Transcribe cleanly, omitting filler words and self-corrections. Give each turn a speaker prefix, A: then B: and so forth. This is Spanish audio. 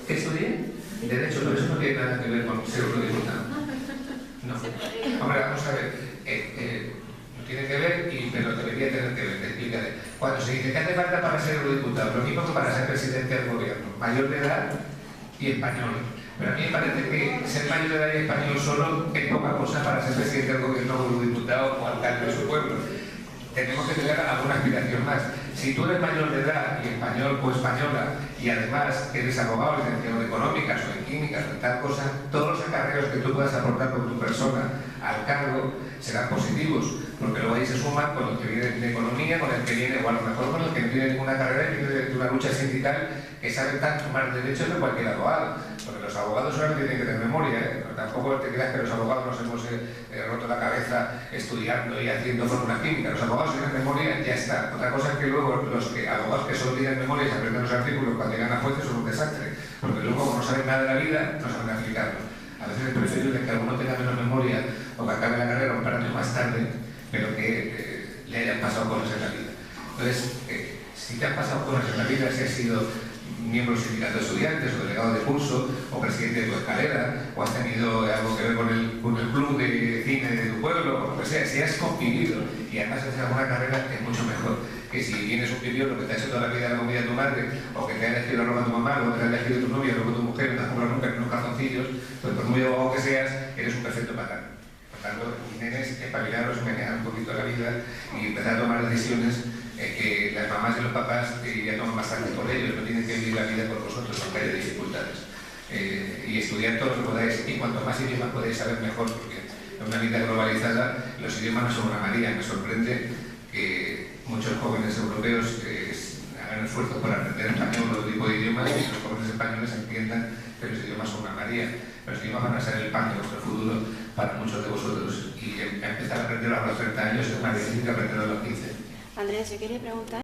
A: ¿Qué estudié? Derecho, pero eso no tiene nada que ver con ser eurodiputado. No. Hombre, vamos a ver. No tiene que ver, pero debería tener que ver. Te explicaré. Cuando se dice que hace falta para ser eurodiputado, lo mismo que para ser presidente del gobierno, mayor de edad y español. Pero a mí me parece que ser mayor de edad y español solo es poca cosa para ser presidente del gobierno o eurodiputado o alcalde de su pueblo. Tenemos que tener alguna aspiración más. Si tú eres mayor de edad y español o española y además eres abogado, licenciado en económicas o en químicas o en tal cosa, todos los acarreos que tú puedas aportar con tu persona al cargo serán positivos, porque luego ahí se suman con los que vienen de economía, con el que viene, o a lo mejor con los que no tienen ninguna carrera y vienen de una lucha sindical que saben tanto más derechos que cualquier abogado, porque los abogados solamente tienen que tener memoria, pero tampoco te creas que los abogados nos hemos roto la cabeza estudiando y haciendo fórmula química. Los abogados tienen memoria, ya está. Otra cosa es que luego los abogados que solo tienen memoria y se aprenden los artículos cuando llegan a jueces son un desastre, porque luego como no saben nada de la vida, no saben aplicarlo. A veces es preferible que alguno tenga menos memoria o que acabe la carrera un par de años más tarde, pero que le hayan pasado cosas en la vida. Entonces, si te han pasado cosas en la vida, si has sido miembro del sindicato de estudiantes o delegado de curso o presidente de tu escalera o has tenido algo que ver con el club de cine de tu pueblo o lo que sea, si has convivido y además has hecho alguna carrera, es mucho mejor que si vienes un pibión, lo que te ha hecho toda la vida la comida de tu madre o que te ha elegido la ropa de tu mamá o te ha elegido tu novia o luego tu mujer, no te has comprado nunca unos calzoncillos, pues por muy abogado que seas, eres un perfecto patán. Por tanto, nenes, espabilaros, menear un poquito la vida y empezar a tomar decisiones que las mamás y los papás ya toman bastante por ellos, no tienen que vivir la vida por vosotros, aunque haya dificultades. Y estudiar todo lo que podáis, y cuanto más idiomas podéis saber mejor, porque en una vida globalizada los idiomas no son una maría. Me sorprende que muchos jóvenes europeos hagan esfuerzos por aprender español o otro tipo de idiomas y los jóvenes españoles entiendan que los idiomas son una maría. Los idiomas van a ser el pan de vuestro futuro para muchos de vosotros, y empezar a aprender a los 30 años es más difícil que aprender a los 15.
B: Andrés, yo quería preguntar